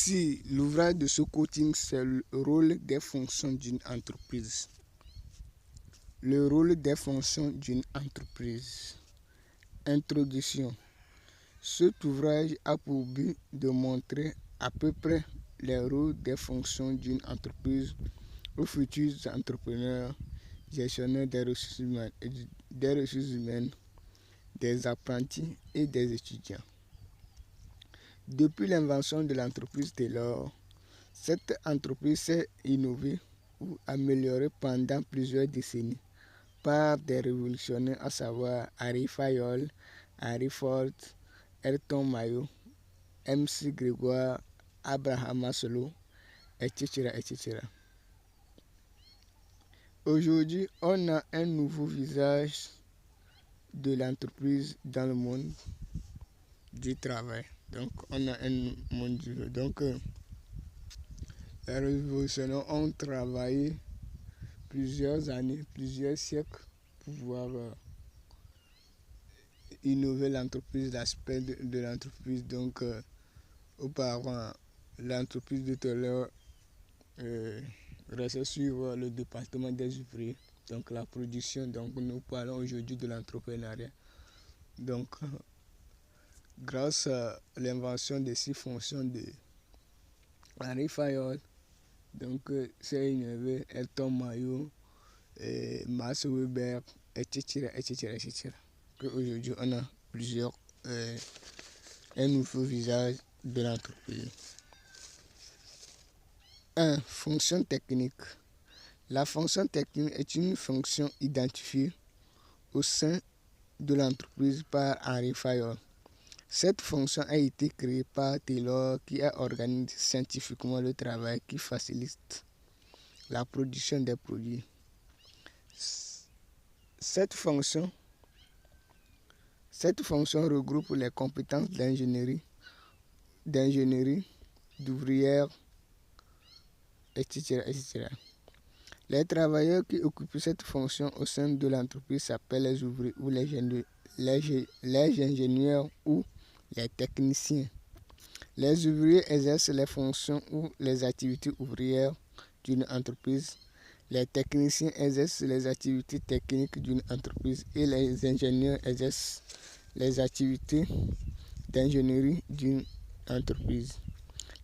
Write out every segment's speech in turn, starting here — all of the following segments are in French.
Ici, l'ouvrage de ce coaching, c'est le rôle des fonctions d'une entreprise. Le rôle des fonctions d'une entreprise. Introduction. Cet ouvrage a pour but de montrer à peu près les rôles des fonctions d'une entreprise aux futurs entrepreneurs, gestionnaires des ressources humaines, des apprentis et des étudiants. Depuis l'invention de l'entreprise Taylor, cette entreprise s'est innovée ou améliorée pendant plusieurs décennies par des révolutionnaires, à savoir Henry Fayol, Henry Ford, Ayrton Mayo, MC Grégoire, Abraham Maslow, etc., etc. Aujourd'hui, on a un nouveau visage de l'entreprise dans le monde du travail. Donc, on a un monde du travail. Donc, les révolutionnaires ont travaillé plusieurs années, plusieurs siècles pour pouvoir innover l'entreprise, l'aspect de l'entreprise. Donc, auparavant, l'entreprise de Taylor restait sur le département des ouvriers, donc la production. Donc, nous parlons aujourd'hui de l'entrepreneuriat. Donc, grâce à l'invention de ces fonctions de Henry Fayol, donc c'est innové, Ayrton Mayo, Max Weber, etc., etc., etc. Aujourd'hui, on a un nouveau visage de l'entreprise. 1. Fonction technique. La fonction technique est une fonction identifiée au sein de l'entreprise par Henry Fayol. Cette fonction a été créée par Taylor qui a organisé scientifiquement le travail qui facilite la production des produits. Cette fonction regroupe les compétences d'ingénierie, d'ouvrière, etc., etc. Les travailleurs qui occupent cette fonction au sein de l'entreprise s'appellent les ouvriers ou les ingénieurs ou les techniciens. Les ouvriers exercent les fonctions ou les activités ouvrières d'une entreprise. Les techniciens exercent les activités techniques d'une entreprise et les ingénieurs exercent les activités d'ingénierie d'une entreprise.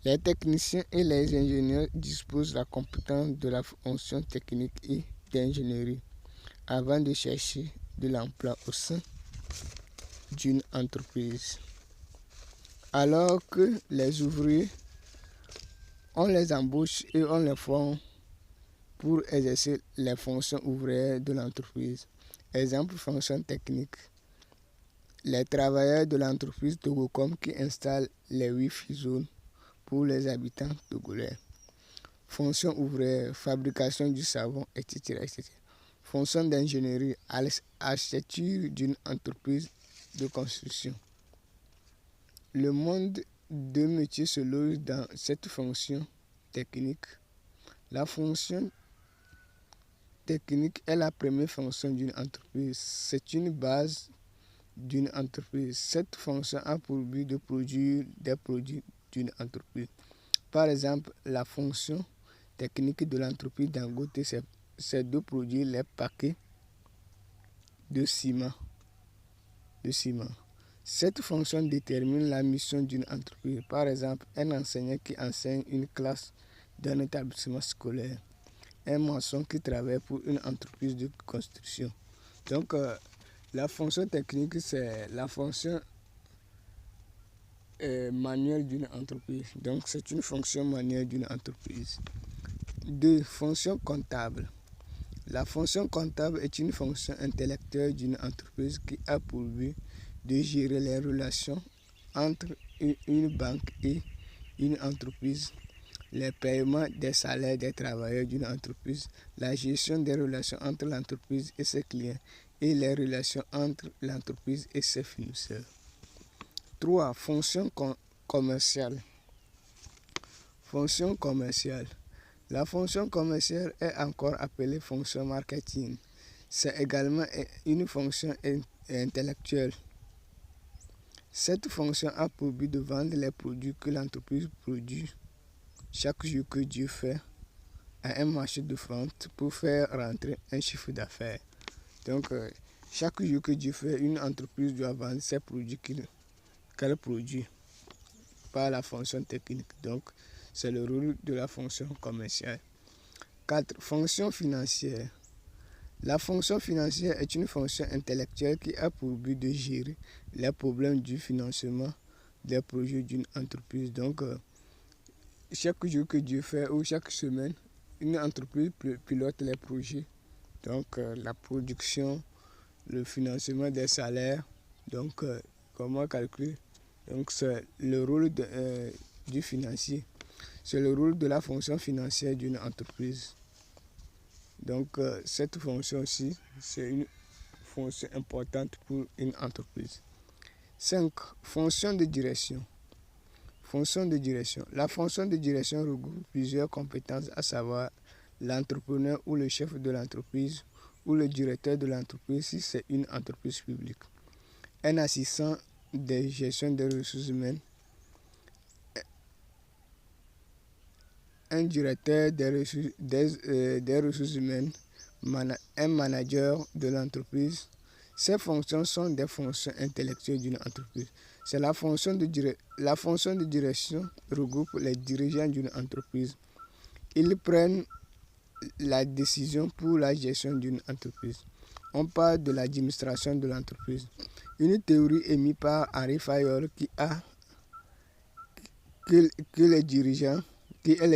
Les techniciens et les ingénieurs disposent de la compétence de la fonction technique et d'ingénierie avant de chercher de l'emploi au sein d'une entreprise. Alors que les ouvriers, on les embauche et on les forme pour exercer les fonctions ouvrières de l'entreprise. Exemple, fonction technique. Les travailleurs de l'entreprise Togocom qui installent les Wi-Fi zones pour les habitants togolais. Fonction ouvrière, fabrication du savon, etc., etc. Fonction d'ingénierie, architecture d'une entreprise de construction. Le monde de métier se loge dans cette fonction technique. La fonction technique est la première fonction d'une entreprise. C'est une base d'une entreprise. Cette fonction a pour but de produire des produits d'une entreprise. Par exemple, la fonction technique de l'entreprise Dangote, c'est de produire les paquets de ciment. Cette fonction détermine la mission d'une entreprise. Par exemple, un enseignant qui enseigne une classe d'un établissement scolaire. Un maçon qui travaille pour une entreprise de construction. Donc, la fonction technique, c'est la fonction manuelle d'une entreprise. Donc, c'est une fonction manuelle d'une entreprise. 2. Fonction comptable. La fonction comptable est une fonction intellectuelle d'une entreprise qui a pour but de gérer les relations entre une banque et une entreprise, les paiements des salaires des travailleurs d'une entreprise, la gestion des relations entre l'entreprise et ses clients et les relations entre l'entreprise et ses fournisseurs. 3. Fonction commerciale. Fonction commerciale. La fonction commerciale est encore appelée fonction marketing. C'est également une fonction intellectuelle. Cette fonction a pour but de vendre les produits que l'entreprise produit chaque jour que Dieu fait à un marché de vente pour faire rentrer un chiffre d'affaires. Donc, chaque jour que Dieu fait, une entreprise doit vendre ses produits qu'elle produit par la fonction technique. Donc, c'est le rôle de la fonction commerciale. 4. Fonction financière. La fonction financière est une fonction intellectuelle qui a pour but de gérer les problèmes du financement des projets d'une entreprise. Donc, chaque jour que Dieu fait ou chaque semaine, une entreprise pilote les projets. Donc, la production, le financement des salaires. Donc, comment calculer? Donc, c'est le rôle du financier. C'est le rôle de la fonction financière d'une entreprise. Donc, cette fonction-ci, c'est une fonction importante pour une entreprise. 5. Fonction de direction. Fonction de direction. La fonction de direction regroupe plusieurs compétences, à savoir l'entrepreneur ou le chef de l'entreprise ou le directeur de l'entreprise si c'est une entreprise publique. Un assistant de gestion des ressources humaines, un directeur des ressources humaines, un manager de l'entreprise. Ces fonctions sont des fonctions intellectuelles d'une entreprise. C'est la fonction de direction regroupe les dirigeants d'une entreprise. Ils prennent la décision pour la gestion d'une entreprise. On parle de l'administration de l'entreprise. Une théorie émise par Henri Fayol qui est les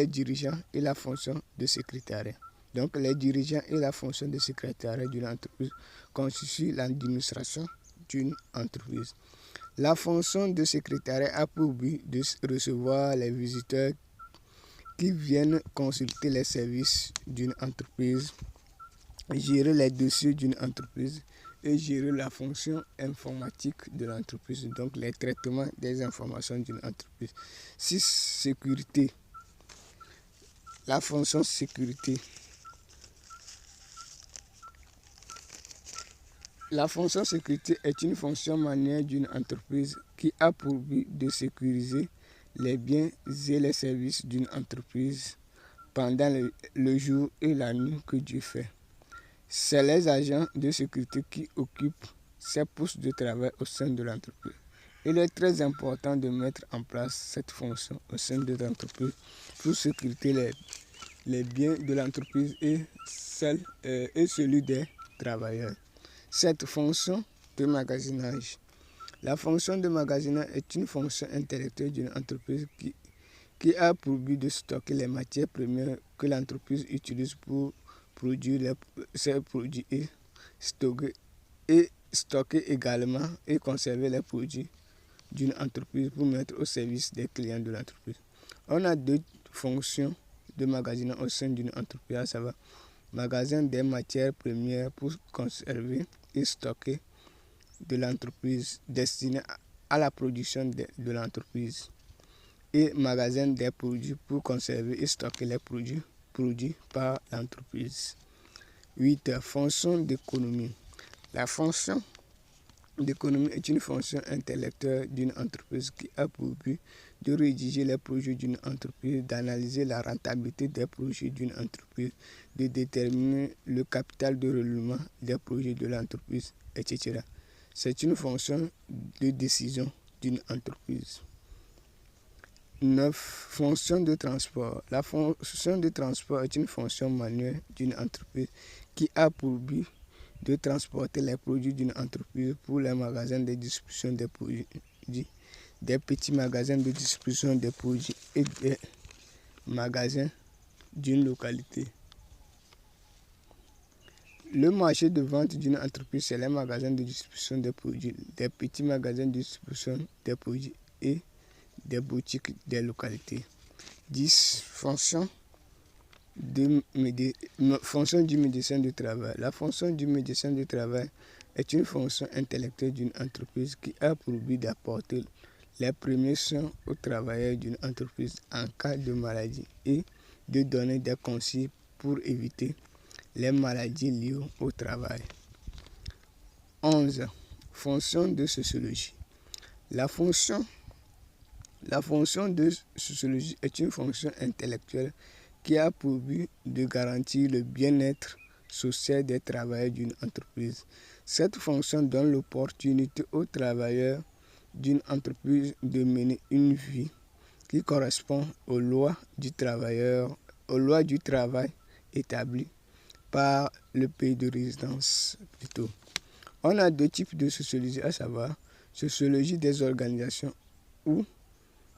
dirigeants et la fonction de secrétariat. Donc, les dirigeants et la fonction de secrétariat d'une entreprise constituent l'administration d'une entreprise. La fonction de secrétariat a pour but de recevoir les visiteurs qui viennent consulter les services d'une entreprise, gérer les dossiers d'une entreprise et gérer la fonction informatique de l'entreprise, donc les traitements des informations d'une entreprise. 6. Sécurité. La fonction sécurité. La fonction sécurité est une fonction manuelle d'une entreprise qui a pour but de sécuriser les biens et les services d'une entreprise pendant le jour et la nuit que Dieu fait. C'est les agents de sécurité qui occupent ces postes de travail au sein de l'entreprise. Il est très important de mettre en place cette fonction au sein de l'entreprise pour sécuriser les biens de l'entreprise et celui des travailleurs. Cette fonction de magasinage. La fonction de magasinage est une fonction intellectuelle d'une entreprise qui a pour but de stocker les matières premières que l'entreprise utilise pour produire ses produits et stocker également et conserver les produits d'une entreprise pour mettre au service des clients de l'entreprise. On a 2 fonctions de magasinage au sein d'une entreprise, à savoir magasin des matières premières pour conserver et stocker de l'entreprise destiné à la production de l'entreprise et magasin des produits pour conserver et stocker les produits produits par l'entreprise. 8. Fonction d'économie. La fonction d'économie est une fonction intellectuelle d'une entreprise qui a pour but de rédiger les projets d'une entreprise, d'analyser la rentabilité des projets d'une entreprise, de déterminer le capital de relèvement des projets de l'entreprise, etc. C'est une fonction de décision d'une entreprise. 9. Fonction de transport. La fonction de transport est une fonction manuelle d'une entreprise qui a pour but de transporter les produits d'une entreprise pour les magasins de distribution des produits, des petits magasins de distribution des produits et des magasins d'une localité. Le marché de vente d'une entreprise, c'est les magasins de distribution des produits, des petits magasins de distribution des produits et des boutiques des localités. 10. Fonction du médecin du travail. La fonction du médecin du travail est une fonction intellectuelle d'une entreprise qui a pour but d'apporter les premiers soins aux travailleurs d'une entreprise en cas de maladie et de donner des conseils pour éviter les maladies liées au travail. 11. Fonction de sociologie. La fonction La fonction de sociologie est une fonction intellectuelle qui a pour but de garantir le bien-être social des travailleurs d'une entreprise. Cette fonction donne l'opportunité aux travailleurs d'une entreprise de mener une vie qui correspond aux lois du travail établies par le pays de résidence plutôt. On a deux types de sociologie, à savoir sociologie des organisations ou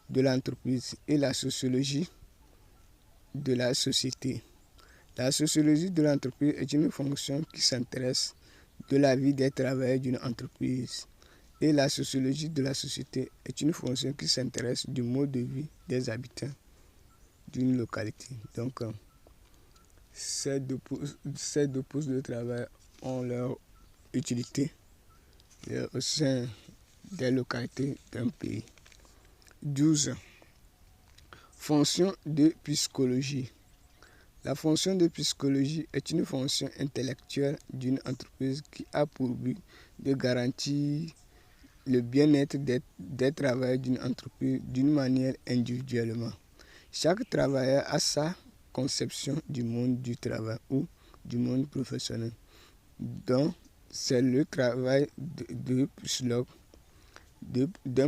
de l'entreprise et la sociologie de la société. La sociologie de l'entreprise est une fonction qui s'intéresse de la vie des travailleurs d'une entreprise. Et la sociologie de la société est une fonction qui s'intéresse du mode de vie des habitants d'une localité. Donc, ces deux postes de travail ont leur utilité au sein des localités d'un pays. 12. Fonction de psychologie. La fonction de psychologie est une fonction intellectuelle d'une entreprise qui a pour but de garantir le bien-être des travailleurs d'une entreprise d'une manière individuellement. Chaque travailleur a sa conception du monde du travail ou du monde professionnel. Donc, c'est le travail d'un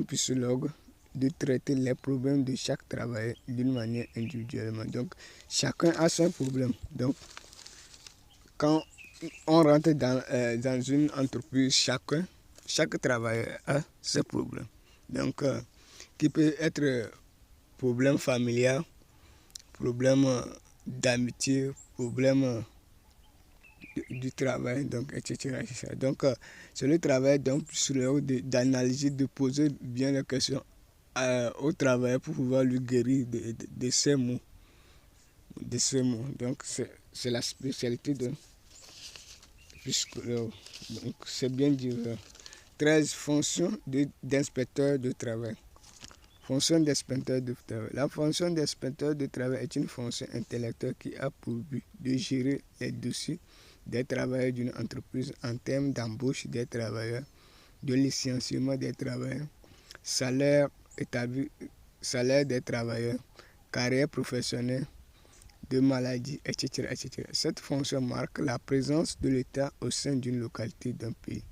psychologue de traiter les problèmes de chaque travailleur d'une manière individuellement. Donc, chacun a son problème. Donc, quand on rentre dans une entreprise, chaque travailleur a ses problèmes. Donc, qui peut être problème familial, problème d'amitié, problème du travail, donc, etc. etc. Donc, c'est le travail d'un psychologue d'analyser, de poser bien les questions au travail pour pouvoir lui guérir de ces maux. Donc, c'est la spécialité de psychologue. Donc, c'est bien dit. 13. Fonction d'inspecteur de travail. Fonction d'inspecteur de travail. La fonction d'inspecteur de travail est une fonction intellectuelle qui a pour but de gérer les dossiers des travailleurs d'une entreprise en termes d'embauche des travailleurs, de licenciement des travailleurs, salaire des travailleurs, carrière professionnelle, de maladie, etc., etc. Cette fonction marque la présence de l'État au sein d'une localité d'un pays.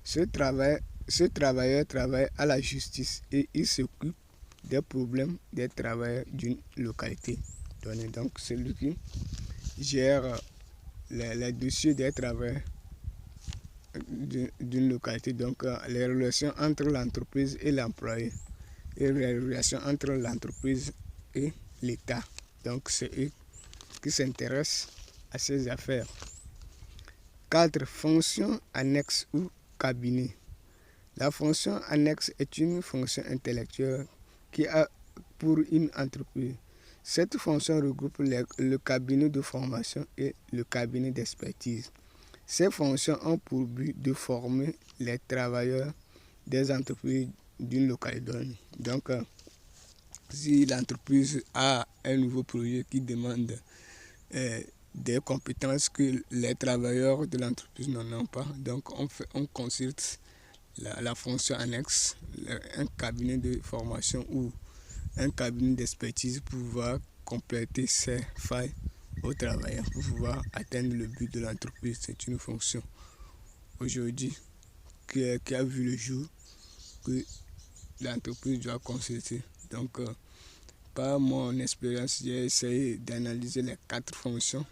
Ce travailleur travaille à la justice et il s'occupe des problèmes des travailleurs d'une localité donnée. Donc, c'est lui qui gère les dossiers des travailleurs d'une localité. Donc, les relations entre l'entreprise et l'employé et les relations entre l'entreprise et l'État. Donc, c'est eux qui s'intéressent à ces affaires. 4. Fonction annexe ou cabinet. La fonction annexe est une fonction intellectuelle qui a pour une entreprise. Cette fonction regroupe le cabinet de formation et le cabinet d'expertise. Ces fonctions ont pour but de former les travailleurs des entreprises d'une localité donnée. Donc, si l'entreprise a un nouveau projet qui demande des compétences que les travailleurs de l'entreprise n'en ont pas, donc on consulte la fonction annexe, un cabinet de formation ou un cabinet d'expertise pour pouvoir compléter ces failles aux travailleurs, pour pouvoir atteindre le but de l'entreprise. C'est une fonction aujourd'hui qui a vu le jour que l'entreprise doit consulter. Donc, par mon expérience, j'ai essayé d'analyser les 4 fonctions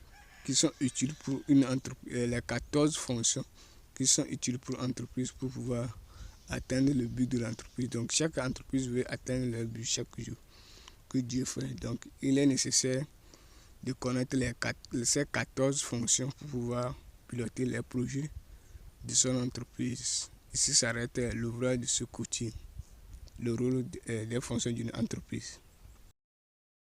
qui sont utiles pour une entreprise, les 14 fonctions qui sont utiles pour l'entreprise pour pouvoir atteindre le but de l'entreprise. Donc, chaque entreprise veut atteindre le but chaque jour que Dieu fait. Donc, il est nécessaire de connaître ces 14 fonctions pour pouvoir piloter les projets de son entreprise. Ici s'arrête l'ouvrage de ce coaching, le rôle des fonctions d'une entreprise.